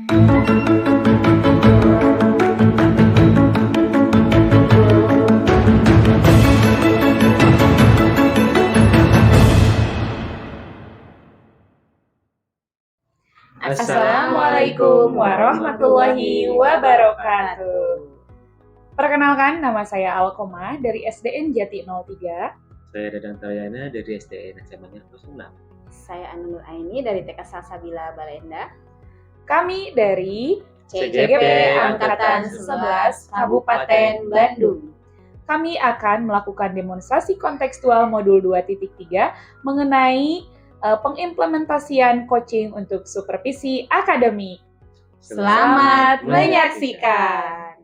Assalamualaikum warahmatullahi wabarakatuh. Perkenalkan, nama saya Alkoma dari SDN Jati 03. Saya Dadang Taryana dari SDN SMA 06. Saya Anunur Aini dari TK Salsabila Balenda. Kami dari CGP Angkatan 11 Kabupaten Bandung. Kami akan melakukan demonstrasi kontekstual modul 2.3 mengenai pengimplementasian coaching untuk supervisi akademik. Selamat menyaksikan.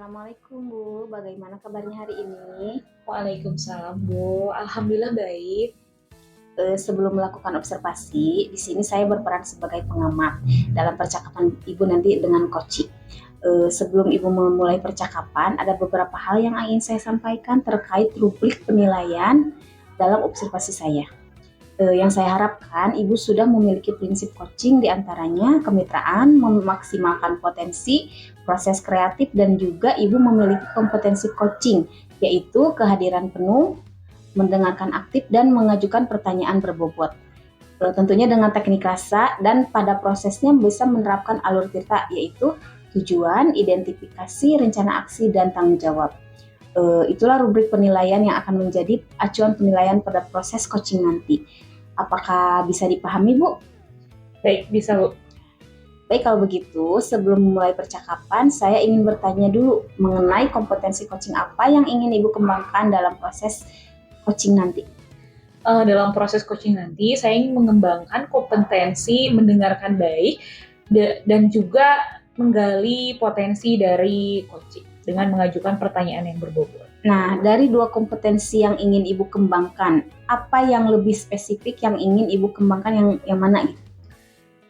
Assalamualaikum Bu, bagaimana kabarnya hari ini? Waalaikumsalam Bu, alhamdulillah baik. Sebelum melakukan observasi, di sini saya berperan sebagai pengamat dalam percakapan Ibu nanti dengan coaching. Sebelum Ibu memulai percakapan, ada beberapa hal yang ingin saya sampaikan terkait rubrik penilaian dalam observasi saya. Yang saya harapkan Ibu sudah memiliki prinsip coaching, diantaranya kemitraan, memaksimalkan potensi, proses kreatif, dan juga Ibu memiliki kompetensi coaching, yaitu kehadiran penuh, mendengarkan aktif, dan mengajukan pertanyaan berbobot. Tentunya dengan teknik rasa, dan pada prosesnya bisa menerapkan alur tirta, yaitu tujuan, identifikasi, rencana aksi, dan tanggung jawab. Itulah rubrik penilaian yang akan menjadi acuan penilaian pada proses coaching nanti. Apakah bisa dipahami, Bu? Baik, bisa Bu. Baik, kalau begitu, sebelum memulai percakapan, saya ingin bertanya dulu mengenai kompetensi coaching apa yang ingin Ibu kembangkan dalam proses coaching nanti. Dalam proses coaching nanti, saya ingin mengembangkan kompetensi mendengarkan baik dan juga menggali potensi dari coaching dengan mengajukan pertanyaan yang berbobot. Nah, dari dua kompetensi yang ingin Ibu kembangkan, apa yang lebih spesifik yang ingin Ibu kembangkan yang mana gitu?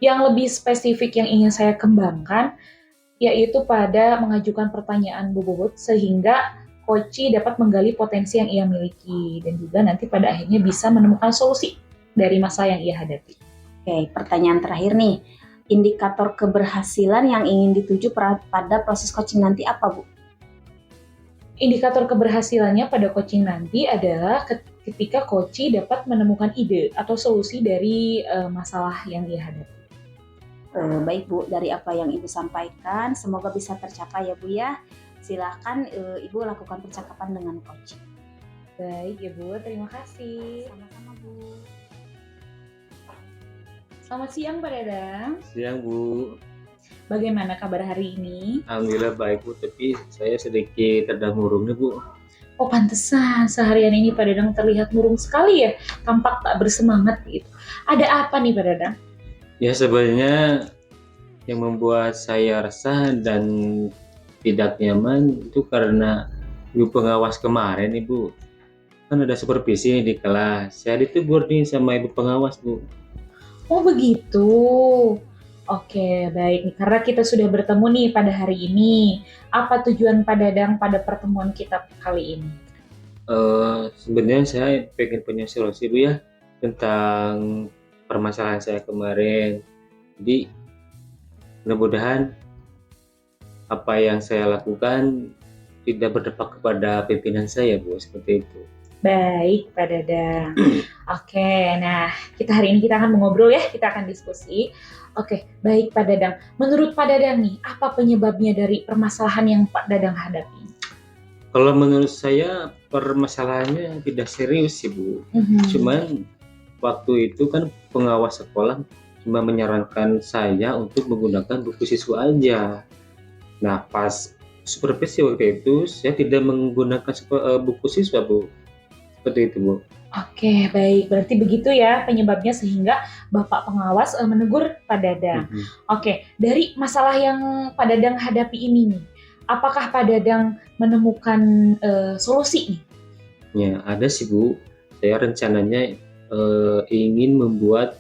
Yang lebih spesifik yang ingin saya kembangkan yaitu pada mengajukan pertanyaan berbobot sehingga coach dapat menggali potensi yang ia miliki dan juga nanti pada akhirnya bisa menemukan solusi dari masalah yang ia hadapi. Oke, pertanyaan terakhir nih. Indikator keberhasilan yang ingin dituju pada proses coaching nanti apa, Bu? Indikator keberhasilannya pada coaching nanti adalah ketika coach dapat menemukan ide atau solusi dari masalah yang ia hadapi. Baik Bu, dari apa yang Ibu sampaikan, semoga bisa tercapai ya Bu ya. Silakan Ibu lakukan percakapan dengan coach. Baik ya Bu, terima kasih. Sama-sama Bu. Selamat siang Pak Dadang. Siang Bu. Bagaimana kabar hari ini? Alhamdulillah baik Bu, tapi saya sedikit rada murung nih Bu. Oh pantesan, seharian ini Pak Dadang terlihat murung sekali ya, tampak tak bersemangat gitu. Ada apa nih Pak Dadang? Ya sebenarnya yang membuat saya resah dan tidak nyaman itu karena Ibu pengawas kemarin Ibu. Kan ada supervisi di kelas, saya ditegur nih sama Ibu pengawas Bu. Oh begitu. Oke, baik nih. Karena kita sudah bertemu nih pada hari ini. Apa tujuan Pak Dadang pada pertemuan kita kali ini? Sebenarnya saya pengen punya solusi Bu ya tentang permasalahan saya kemarin. Jadi mudah-mudahan apa yang saya lakukan tidak berdampak kepada pimpinan saya Bu, seperti itu. Baik, Pak Dadang. Oke, nah kita hari ini kita akan mengobrol ya, kita akan diskusi. Oke, baik Pak Dadang. Menurut Pak Dadang nih, apa penyebabnya dari permasalahan yang Pak Dadang hadapi? Kalau menurut saya permasalahannya tidak serius sih Bu. Cuman waktu itu kan pengawas sekolah cuma menyarankan saya untuk menggunakan buku siswa aja. Nah pas supervisi waktu itu saya tidak menggunakan buku siswa Bu. Seperti itu Bu. Oke, baik. Berarti begitu ya penyebabnya sehingga Bapak pengawas menegur Pak Dadang. Oke, dari masalah yang Pak Dadang hadapi ini nih, apakah Pak Dadang menemukan solusi nih? Ya, ada sih Bu. Saya rencananya ingin membuat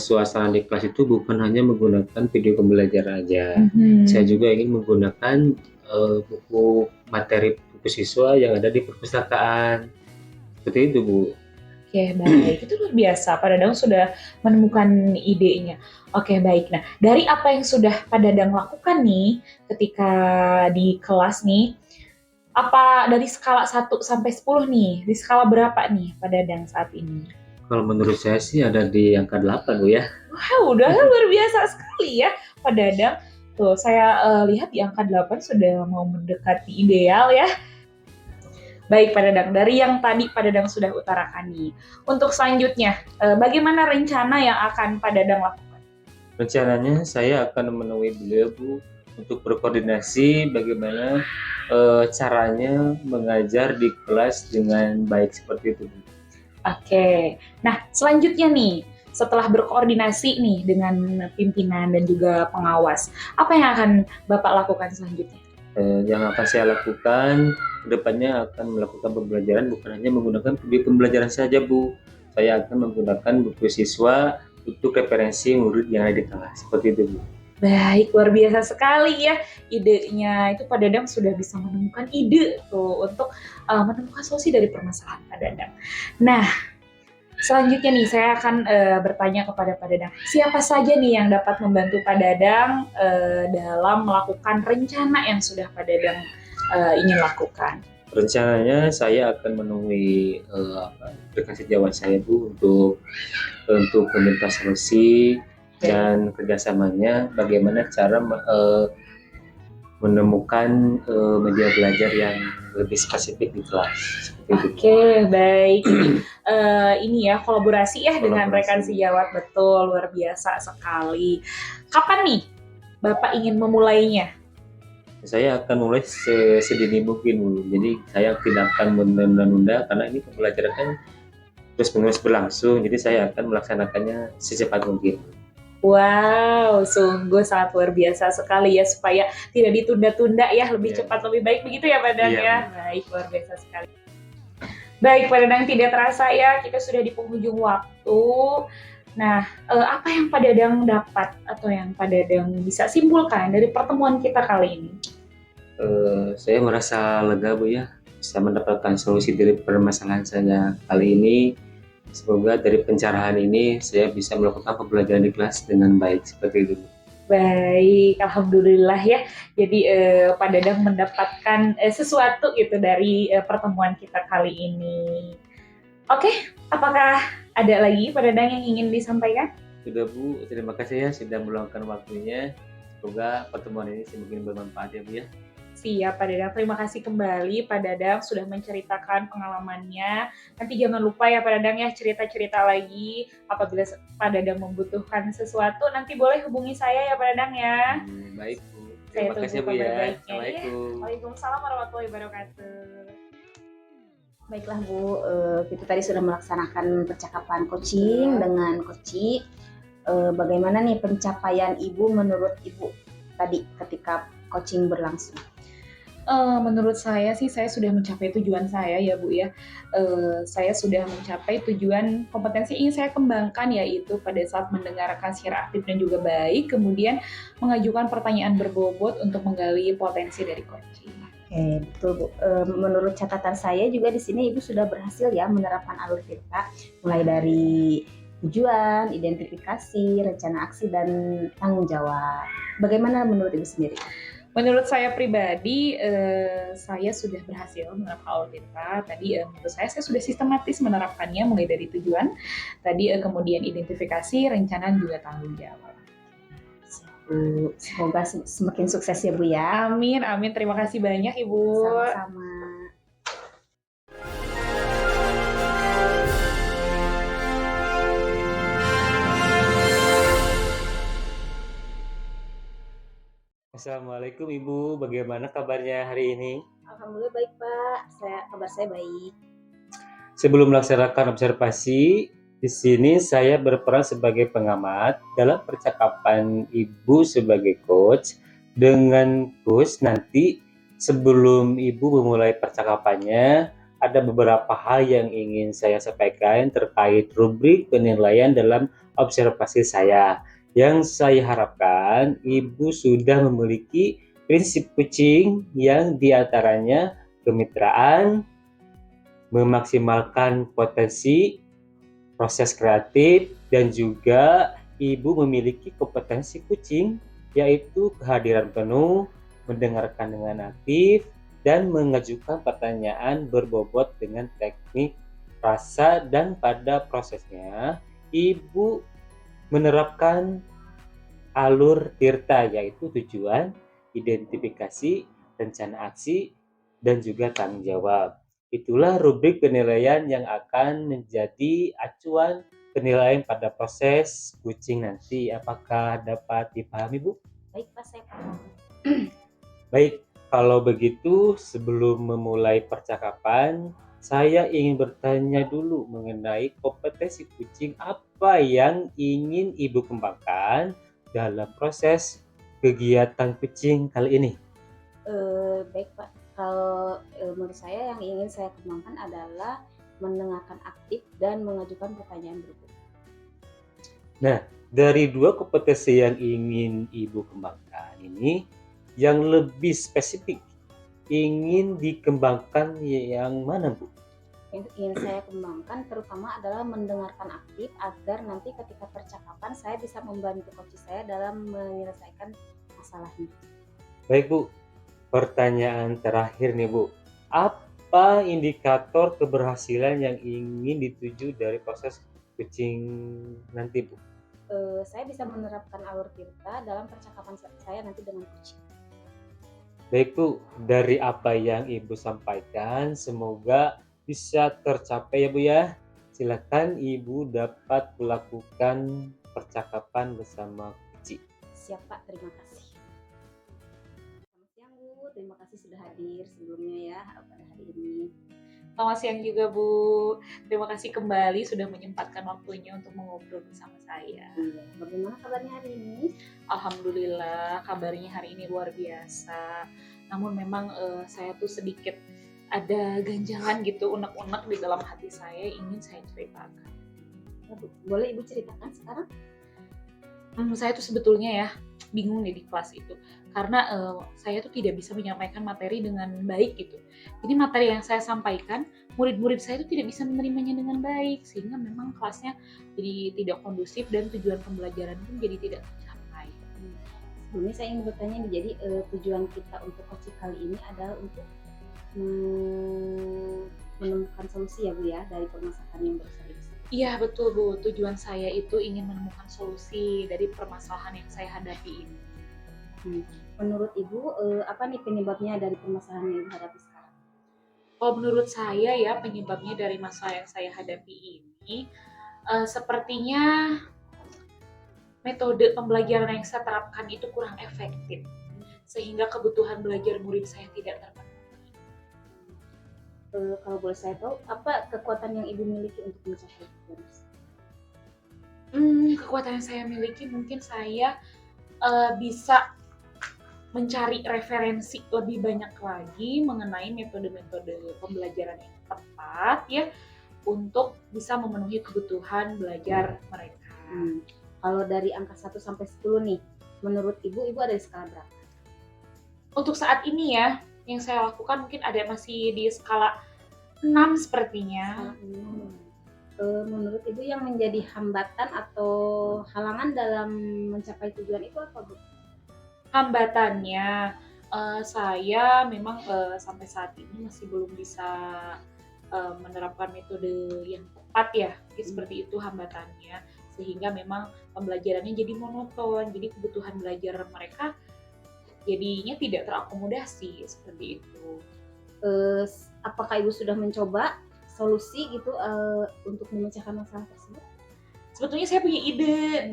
suasana di kelas itu bukan hanya menggunakan video pembelajaran aja. Saya juga ingin menggunakan buku materi buku buku siswa yang ada di perpustakaan. Seperti itu, Bu. Oke, baik. Itu luar biasa. Pak Dadang sudah menemukan idenya. Oke, baik. Nah, dari apa yang sudah Pak Dadang lakukan nih ketika di kelas nih, apa dari skala 1 sampai 10 nih, di skala berapa nih Pak Dadang saat ini? Kalau menurut saya sih ada di angka 8, Bu ya. Wah, udah luar biasa sekali ya Pak Dadang. Tuh, saya lihat di angka 8 sudah mau mendekati ideal ya. Baik Pak Dadang, dari yang tadi Pak Dadang sudah utarakan nih. Untuk selanjutnya, bagaimana rencana yang akan Pak Dadang lakukan? Rencananya saya akan menemui beliau, Bu, untuk berkoordinasi bagaimana caranya mengajar di kelas dengan baik seperti itu, Bu. Oke, nah selanjutnya nih, setelah berkoordinasi nih dengan pimpinan dan juga pengawas, apa yang akan Bapak lakukan selanjutnya? Yang akan saya lakukan kedepannya akan melakukan pembelajaran bukan hanya menggunakan video pembelajaran saja, Bu. Saya akan menggunakan buku siswa untuk referensi murid yang ada di kelas seperti itu, Bu. Baik, luar biasa sekali ya idenya. Itu Pak Dadang sudah bisa menemukan ide tuh untuk menemukan solusi dari permasalahan Pak Dadang. Nah, selanjutnya nih saya akan bertanya kepada Pak Dadang, siapa saja nih yang dapat membantu Pak Dadang dalam melakukan rencana yang sudah Pak Dadang ingin lakukan? Rencananya saya akan menemui rekan sejawat saya, Bu, untuk meminta solusi dan kerjasamanya bagaimana cara menemukan media belajar yang lebih spesifik di kelas. Oke, baik. Ini ya kolaborasi ya dengan rekan sejawat, betul, luar biasa sekali. Kapan nih Bapak ingin memulainya? Saya akan mulai sedini mungkin, Bu. Jadi saya tidak akan menunda-nunda karena ini pembelajaran kan terus-menerus berlangsung. Jadi saya akan melaksanakannya secepat mungkin. Wow, sungguh sangat luar biasa sekali ya, supaya tidak ditunda-tunda ya, lebih cepat lebih baik begitu ya Pak Dadang ya. Baik, luar biasa sekali. Baik Pak Dadang, tidak terasa ya kita sudah di penghujung waktu. Nah, apa yang Pak Dadang dapat atau yang Pak Dadang bisa simpulkan dari pertemuan kita kali ini? Saya merasa lega, Bu ya, bisa mendapatkan solusi dari permasalahan saya kali ini. Semoga dari pencerahan ini saya bisa melakukan pembelajaran di kelas dengan baik seperti itu. Baik, alhamdulillah ya. Jadi Pak Dadang mendapatkan sesuatu gitu dari pertemuan kita kali ini. Oke, apakah ada lagi Pak Dadang yang ingin disampaikan? Sudah, Bu, terima kasih ya sudah meluangkan waktunya. Semoga pertemuan ini semakin bermanfaat ya, Bu ya. Siap Pak Dadang, terima kasih kembali Pak Dadang sudah menceritakan pengalamannya. Nanti jangan lupa ya Pak Dadang ya, cerita-cerita lagi. Apabila Pak Dadang membutuhkan sesuatu, nanti boleh hubungi saya ya Pak Dadang ya. Baik, Bu. Saya Terima kasih, Bu ya. Assalamualaikum. Waalaikumsalam warahmatullahi wabarakatuh. Baiklah Bu, kita tadi sudah melaksanakan percakapan coaching dengan Koci. Bagaimana nih pencapaian Ibu menurut Ibu tadi ketika coaching berlangsung? Menurut saya sih saya sudah mencapai tujuan saya ya Bu ya. Saya sudah mencapai tujuan kompetensi yang ingin saya kembangkan, yaitu pada saat mendengarkan secara aktif dan juga baik, kemudian mengajukan pertanyaan berbobot untuk menggali potensi dari coaching. Oke, betul Bu. Menurut catatan saya juga di sini Ibu sudah berhasil ya menerapkan alur Tirta, mulai dari tujuan, identifikasi, rencana aksi, dan tanggung jawab. Bagaimana menurut Ibu sendiri? Menurut saya pribadi, saya sudah berhasil menerapkan alur Tirta. Tadi menurut saya sudah sistematis menerapkannya, mulai dari tujuan, tadi kemudian identifikasi, rencana, dan juga tanggung jawab. Semoga semakin sukses ya Bu ya. Amin, amin. Terima kasih banyak Ibu. Sama-sama. Assalamualaikum Ibu, bagaimana kabarnya hari ini? Alhamdulillah baik Pak, kabar saya baik. Sebelum melaksanakan observasi, di sini saya berperan sebagai pengamat dalam percakapan Ibu sebagai coach dengan coach. Nanti sebelum Ibu memulai percakapannya, ada beberapa hal yang ingin saya sampaikan terkait rubrik penilaian dalam observasi saya. Yang saya harapkan Ibu sudah memiliki prinsip coaching yang diantaranya kemitraan, memaksimalkan potensi, proses kreatif, dan juga ibu memiliki kompetensi kucing, yaitu kehadiran penuh, mendengarkan dengan aktif, dan mengajukan pertanyaan berbobot dengan teknik, rasa, dan pada prosesnya, ibu menerapkan alur tirta, yaitu tujuan, identifikasi, rencana aksi, dan juga tanggung jawab. Itulah rubrik penilaian yang akan menjadi acuan penilaian pada proses kucing nanti. Apakah dapat dipahami, Bu? Baik Pak, saya paham. Baik, kalau begitu sebelum memulai percakapan, saya ingin bertanya dulu mengenai kompetensi kucing apa yang ingin Ibu kembangkan dalam proses kegiatan kucing kali ini. Baik Pak, kalau menurut saya yang ingin saya kembangkan adalah mendengarkan aktif dan mengajukan pertanyaan berikut. Nah, dari dua kompetensi yang ingin Ibu kembangkan ini, yang lebih spesifik ingin dikembangkan yang mana, Bu? Yang ingin saya kembangkan terutama adalah mendengarkan aktif agar nanti ketika percakapan saya bisa membantu coach saya dalam menyelesaikan masalahnya. Baik, Bu. Pertanyaan terakhir nih, Bu. Apa indikator keberhasilan yang ingin dituju dari proses kucing nanti, Bu? Saya bisa menerapkan alur tirta dalam percakapan saya nanti dengan coach. Baik, Bu. Dari apa yang Ibu sampaikan, semoga bisa tercapai ya, Bu ya. Silakan Ibu dapat melakukan percakapan bersama kucing. Siap Pak, terima kasih. Selamat siang Bu, terima kasih sudah hadir sebelumnya ya pada hari ini. Selamat siang juga Bu. Terima kasih kembali sudah menyempatkan waktunya untuk mengobrol bersama saya. Iya, bagaimana kabarnya hari ini? Alhamdulillah kabarnya hari ini luar biasa. Namun memang saya tuh sedikit ada ganjalan gitu, unek-unek di dalam hati saya ingin saya ceritakan. Boleh Ibu ceritakan sekarang? Saya tuh sebetulnya ya bingung nih di kelas itu karena saya tuh tidak bisa menyampaikan materi dengan baik gitu. Jadi materi yang saya sampaikan murid-murid saya tuh tidak bisa menerimanya dengan baik sehingga memang kelasnya jadi tidak kondusif dan tujuan pembelajaran pun jadi tidak tercapai. Sebelumnya saya ingin bertanya nih, jadi tujuan kita untuk coaching kali ini adalah untuk menemukan solusi ya Bu ya dari permasalahan yang baru saja. Iya betul Bu, tujuan saya itu ingin menemukan solusi dari permasalahan yang saya hadapi ini. Menurut Ibu apa nih penyebabnya dari permasalahan yang Ibu hadapi sekarang? Kalau menurut saya ya penyebabnya dari masalah yang saya hadapi ini sepertinya metode pembelajaran yang saya terapkan itu kurang efektif sehingga kebutuhan belajar murid saya tidak terpenuhi. Kalau boleh saya tahu apa kekuatan yang Ibu miliki untuk mencapai tujuan? Kekuatan yang saya miliki mungkin saya bisa mencari referensi lebih banyak lagi mengenai metode-metode pembelajaran yang tepat ya untuk bisa memenuhi kebutuhan belajar mereka. Kalau dari angka 1 sampai 10 nih, menurut Ibu ada di skala berapa? Untuk saat ini ya, yang saya lakukan mungkin ada masih di skala 6 sepertinya. Menurut Ibu yang menjadi hambatan atau halangan dalam mencapai tujuan itu apa Bu? Hambatannya, saya memang sampai saat ini masih belum bisa menerapkan metode yang tepat ya, seperti itu hambatannya. Sehingga memang pembelajarannya jadi monoton, jadi kebutuhan belajar mereka jadinya tidak terakomodasi seperti itu. Apakah Ibu sudah mencoba solusi gitu untuk memecahkan masalah tersebut? Sebetulnya saya punya ide.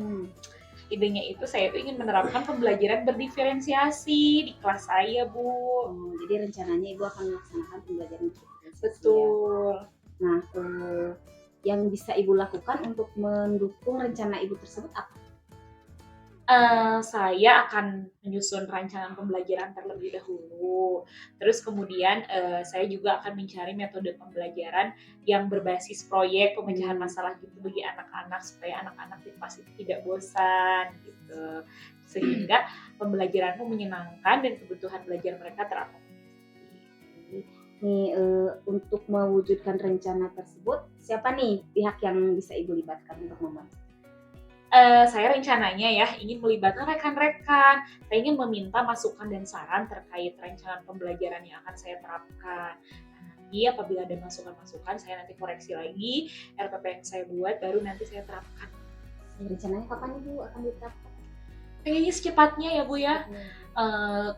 Idenya itu saya tuh ingin menerapkan pembelajaran berdiferensiasi di kelas saya, Bu. Jadi rencananya Ibu akan melaksanakan pembelajaran berdiferensiasi. Betul. Ya? Nah, yang bisa Ibu lakukan untuk mendukung rencana Ibu tersebut apa? Saya akan menyusun rancangan pembelajaran terlebih dahulu. Terus kemudian saya juga akan mencari metode pembelajaran yang berbasis proyek pemecahan masalah gitu bagi anak-anak supaya anak-anak di kelas itu tidak bosan gitu. Sehingga pembelajaranmu menyenangkan dan kebutuhan belajar mereka terakomodasi. Nih, untuk mewujudkan rencana tersebut, siapa nih pihak yang bisa Ibu libatkan untuk membantu? Saya rencananya ya ingin melibatkan rekan-rekan. Saya ingin meminta masukan dan saran terkait rencana pembelajaran yang akan saya terapkan. Nah, nanti apabila ada masukan-masukan, saya nanti koreksi lagi RPP yang saya buat, baru nanti saya terapkan. Rencananya kapan Ibu akan diterapkan? Pengennya secepatnya ya Bu ya.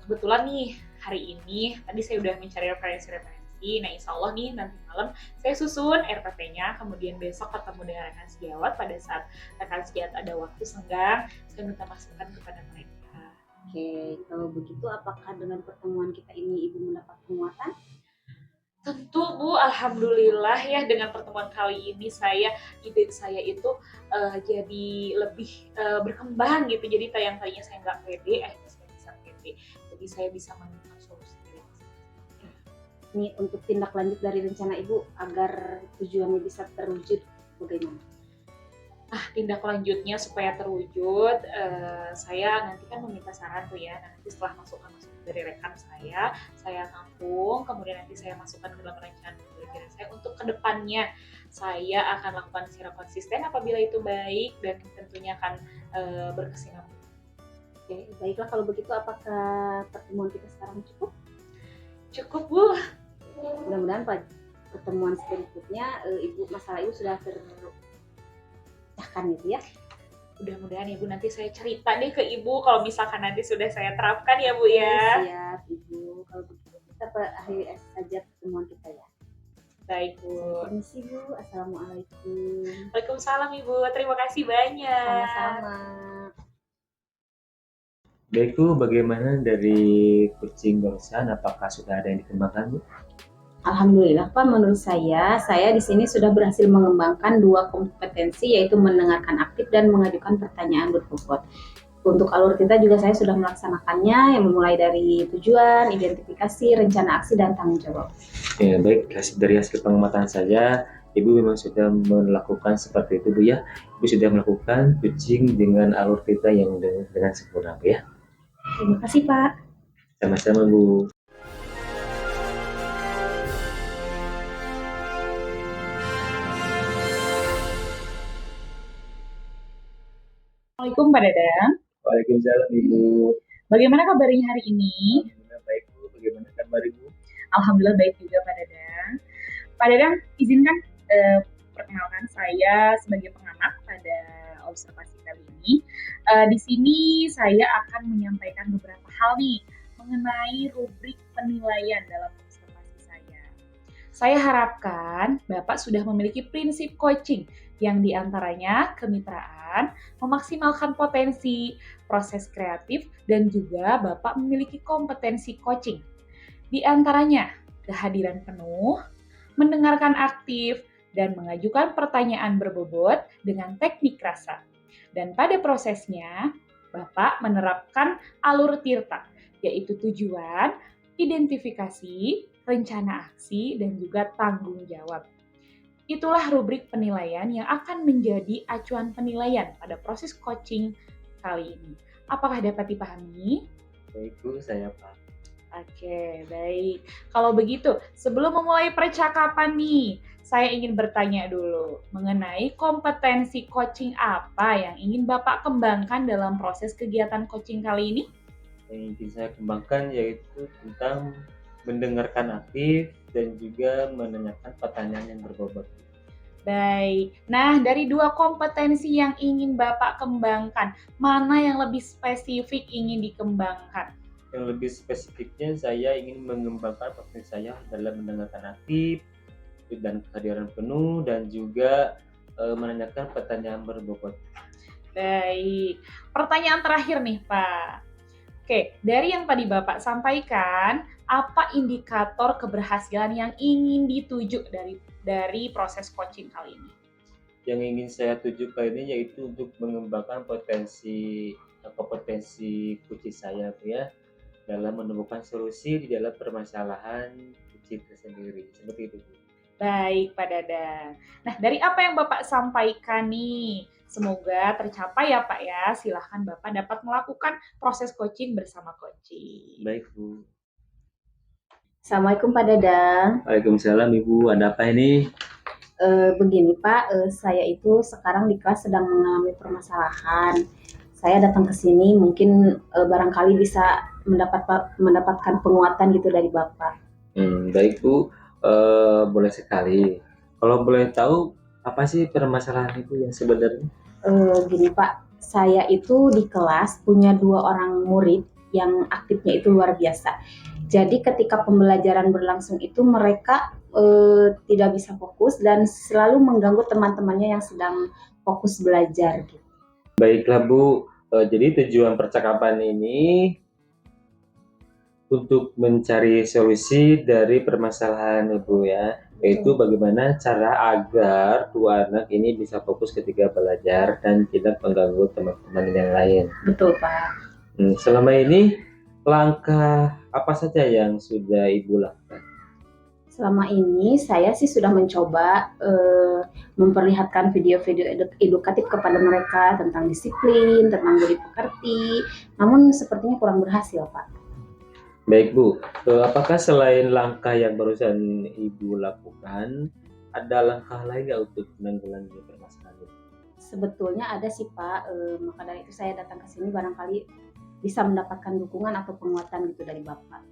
Kebetulan nih hari ini tadi saya udah mencari referensi-referensi. Nah insya Allah nih nanti malam saya susun RPP-nya, kemudian besok ketemu dengan rekan sejawat. Pada saat rekan sejawat ada waktu senggang, saya minta masukan kepada mereka. Oke, kalau begitu apakah dengan pertemuan kita ini Ibu mendapat penguatan? Tentu Bu, alhamdulillah ya dengan pertemuan kali ini ide saya itu jadi lebih berkembang gitu. Jadi yang tadinya saya nggak pede, akhirnya saya bisa pede. Jadi saya bisa menemukan solusi dari masalah. Ini untuk tindak lanjut dari rencana Ibu agar tujuannya bisa terwujud bagaimana? Tindak lanjutnya supaya terwujud, saya nanti kan meminta saran tuh ya. Nah, nanti setelah masukan-masukan dari rekan saya tampung, kemudian nanti saya masukkan ke dalam rencana pembelajaran saya untuk kedepannya. Saya akan lakukan secara konsisten apabila itu baik dan tentunya akan berkesinambungan. Oke, baiklah kalau begitu apakah pertemuan kita sekarang cukup? Cukup Bu. Mudah-mudahan pertemuan berikutnya Ibu masalah Ibu sudah terpecahkan gitu ya. Mudah-mudahan ya Bu, nanti saya cerita deh ke Ibu kalau misalkan nanti sudah saya terapkan ya Bu ya. Siap Ibu, kalau begitu kita akhiri saja pertemuan kita ya. Baik Bu. Permisi Bu, Assalamualaikum. Waalaikumsalam Ibu, terima kasih banyak. Sama-sama. Baik Bu, bagaimana dari kucing barusan? Apakah sudah ada yang dikembangkan Bu? Alhamdulillah Pak, menurut saya di sini sudah berhasil mengembangkan 2 kompetensi yaitu mendengarkan aktif dan mengajukan pertanyaan berbobot. Untuk alur tinta juga saya sudah melaksanakannya yang memulai dari tujuan, identifikasi, rencana aksi, dan tanggung jawab. Ya, baik, dari hasil pengamatan saya, Ibu memang sudah melakukan seperti itu Bu ya. Ibu sudah melakukan kucing dengan alur tinta yang dengan sempurna Bu ya. Terima kasih Pak. Sama-sama Bu. Assalamualaikum Pak Dadang. Waalaikumsalam Ibu. Bagaimana kabarnya hari ini? Alhamdulillah baik Bu. Bagaimana kabar Ibu? Alhamdulillah baik juga Pak Dadang. Pak Dadang, izinkan perkenalkan saya sebagai pengamat pada observasi kali ini. Di sini saya akan menyampaikan beberapa hal nih mengenai rubrik penilaian dalam observasi saya. Saya harapkan Bapak sudah memiliki prinsip coaching yang diantaranya kemitraan, memaksimalkan potensi, proses kreatif, dan juga Bapak memiliki kompetensi coaching. Di antaranya kehadiran penuh, mendengarkan aktif, dan mengajukan pertanyaan berbobot dengan teknik rasa. Dan pada prosesnya, Bapak menerapkan alur tirta, yaitu tujuan, identifikasi, rencana aksi, dan juga tanggung jawab. Itulah rubrik penilaian yang akan menjadi acuan penilaian pada proses coaching kali ini. Apakah dapat dipahami? Baik Bu, saya paham. Oke, baik. Kalau begitu, sebelum memulai percakapan nih, saya ingin bertanya dulu mengenai kompetensi coaching apa yang ingin Bapak kembangkan dalam proses kegiatan coaching kali ini? Yang ingin saya kembangkan yaitu tentang mendengarkan aktif dan juga menanyakan pertanyaan yang berbobot. Baik. Nah, dari 2 kompetensi yang ingin Bapak kembangkan, mana yang lebih spesifik ingin dikembangkan? Yang lebih spesifiknya saya ingin mengembangkan potensi saya dalam mendengarkan aktif dan kehadiran penuh dan juga menanyakan pertanyaan berbobot. Baik. Pertanyaan terakhir nih, Pak. Oke, dari yang tadi Bapak sampaikan, apa indikator keberhasilan yang ingin dituju dari proses coaching kali ini? Yang ingin saya tuju kali ini yaitu untuk mengembangkan kompetensi kucing saya ya dalam menemukan solusi di dalam permasalahan kucing tersendiri. Seperti itu. Baik, Pak Dadang. Nah, dari apa yang Bapak sampaikan nih, semoga tercapai ya Pak ya. Silahkan Bapak dapat melakukan proses coaching bersama coaching. Baik Bu. Assalamualaikum Pak Dadang. Waalaikumsalam Ibu, ada apa ini? Begini Pak, saya itu sekarang di kelas sedang mengalami permasalahan. Saya datang ke sini mungkin barangkali bisa mendapatkan penguatan gitu dari Bapak. Baik Bu, boleh sekali. Kalau boleh tahu, apa sih permasalahan Ibu yang sebenarnya? Gini Pak, saya itu di kelas punya 2 orang murid yang aktifnya itu luar biasa. Jadi ketika pembelajaran berlangsung itu mereka tidak bisa fokus dan selalu mengganggu teman-temannya yang sedang fokus belajar gitu. Baiklah Bu, jadi tujuan percakapan ini untuk mencari solusi dari permasalahan Ibu ya, yaitu bagaimana cara agar dua anak ini bisa fokus ketika belajar dan tidak mengganggu teman-teman yang lain. Betul Pak. Selama ini langkah apa saja yang sudah Ibu lakukan? Selama ini saya sih sudah mencoba memperlihatkan video-video edukatif kepada mereka tentang disiplin, tentang budi pekerti, namun sepertinya kurang berhasil Pak. Baik Bu, apakah selain langkah yang barusan Ibu lakukan, ada langkah lain nggak untuk menanggulangi permasalahan ini? Sebetulnya ada sih Pak, maka dari itu saya datang ke sini barangkali bisa mendapatkan dukungan atau penguatan gitu dari Bapak.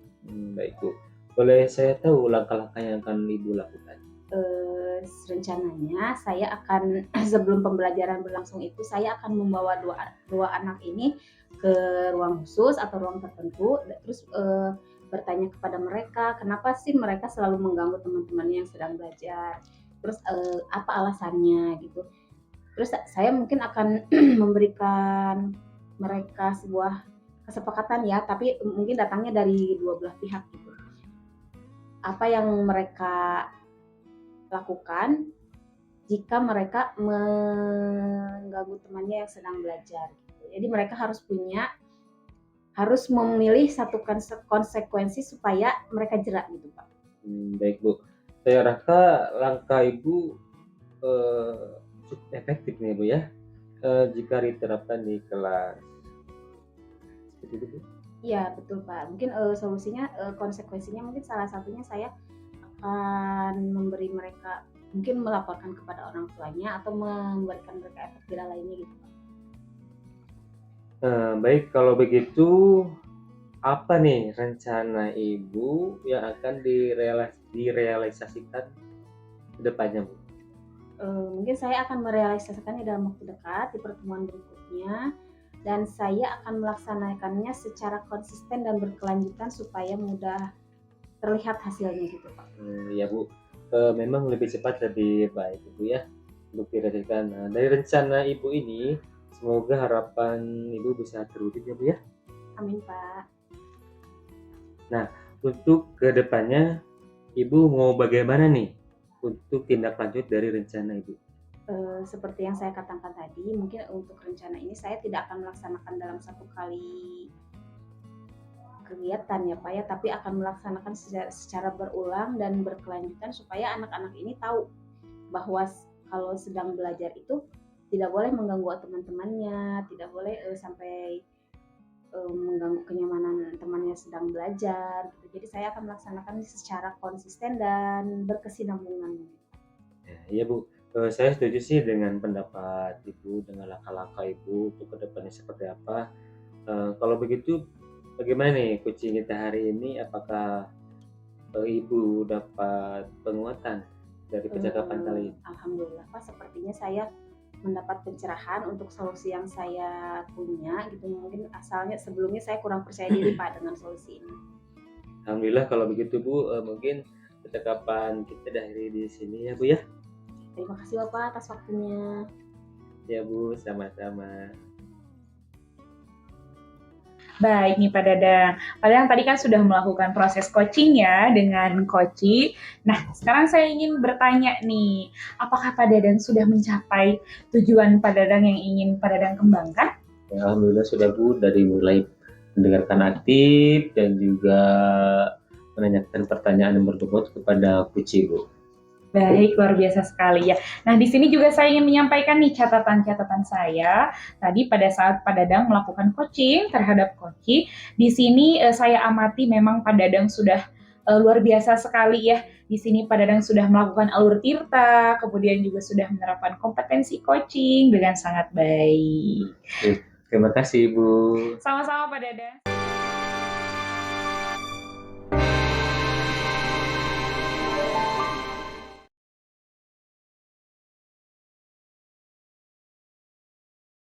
Baik Bu, boleh saya tahu langkah-langkah yang akan Ibu lakukan? Rencananya saya akan sebelum pembelajaran berlangsung itu saya akan membawa dua anak ini ke ruang khusus atau ruang tertentu, terus bertanya kepada mereka kenapa sih mereka selalu mengganggu teman-temannya yang sedang belajar, terus apa alasannya gitu. Terus saya mungkin akan memberikan mereka sebuah kesepakatan ya, tapi mungkin datangnya dari dua belah pihak gitu. Apa yang mereka lakukan jika mereka mengganggu temannya yang sedang belajar. Jadi mereka harus memilih satu konsekuensi supaya mereka jerak gitu Pak. Baik Bu, saya rasa langkah Ibu cukup efektif nih Bu ya, jika diterapkan di kelas. Seperti itu Bu? Iya betul Pak. Mungkin solusinya konsekuensinya mungkin salah satunya saya akan memberi mereka mungkin melaporkan kepada orang tuanya atau memberikan mereka efek jerah lainnya gitu Pak. Baik, kalau begitu apa nih rencana Ibu yang akan direalisasikan ke depannya Bu? Mungkin saya akan merealisasikannya dalam waktu dekat di pertemuan berikutnya dan saya akan melaksanakannya secara konsisten dan berkelanjutan supaya mudah terlihat hasilnya gitu Pak. Ya Bu, memang lebih cepat lebih baik Bu ya untuk direalisasikan. Nah, dari rencana Ibu ini semoga harapan Ibu bisa terwujud ya Bu ya. Amin Pak. Nah, untuk kedepannya Ibu mau bagaimana nih untuk tindak lanjut dari rencana Ibu? Seperti yang saya katakan tadi, mungkin untuk rencana ini saya tidak akan melaksanakan dalam satu kali kegiatan ya Pak ya, tapi akan melaksanakan secara berulang dan berkelanjutan supaya anak-anak ini tahu bahwa kalau sedang belajar itu tidak boleh mengganggu teman-temannya, tidak boleh sampai mengganggu kenyamanan temannya sedang belajar gitu. Jadi saya akan melaksanakan secara konsisten dan berkesinambungan. Ya Bu, saya setuju sih dengan pendapat Ibu, dengan langkah-langkah Ibu untuk kedepannya seperti apa. Kalau begitu, bagaimana nih coaching kita hari ini? Apakah Ibu dapat penguatan dari percakapan kali ini? Alhamdulillah Pak, sepertinya saya mendapat pencerahan untuk solusi yang saya punya gitu. Mungkin asalnya sebelumnya saya kurang percaya diri Pak dengan solusi ini. Alhamdulillah kalau begitu Bu, mungkin percakapan kita dari di sini ya Bu ya. Terima kasih Bapak atas waktunya. Ya Bu, sama-sama. Baik nih Pak Dadang. Pak Dadang tadi kan sudah melakukan proses coaching ya dengan Koci. Nah, sekarang saya ingin bertanya nih, apakah Pak Dadang sudah mencapai tujuan Pak Dadang yang ingin Pak Dadang kembangkan? Ya, alhamdulillah sudah Bu, dari mulai mendengarkan aktif dan juga menanyakan pertanyaan yang berbobot kepada Kuci Bu. Baik, luar biasa sekali ya. Nah, di sini juga saya ingin menyampaikan nih catatan-catatan saya. Tadi pada saat Pak Dadang melakukan coaching terhadap Koci, di sini saya amati memang Pak Dadang sudah luar biasa sekali ya. Di sini Pak Dadang sudah melakukan alur tirta, kemudian juga sudah menerapkan kompetensi coaching dengan sangat baik. Terima kasih Ibu. Sama-sama Pak Dadang.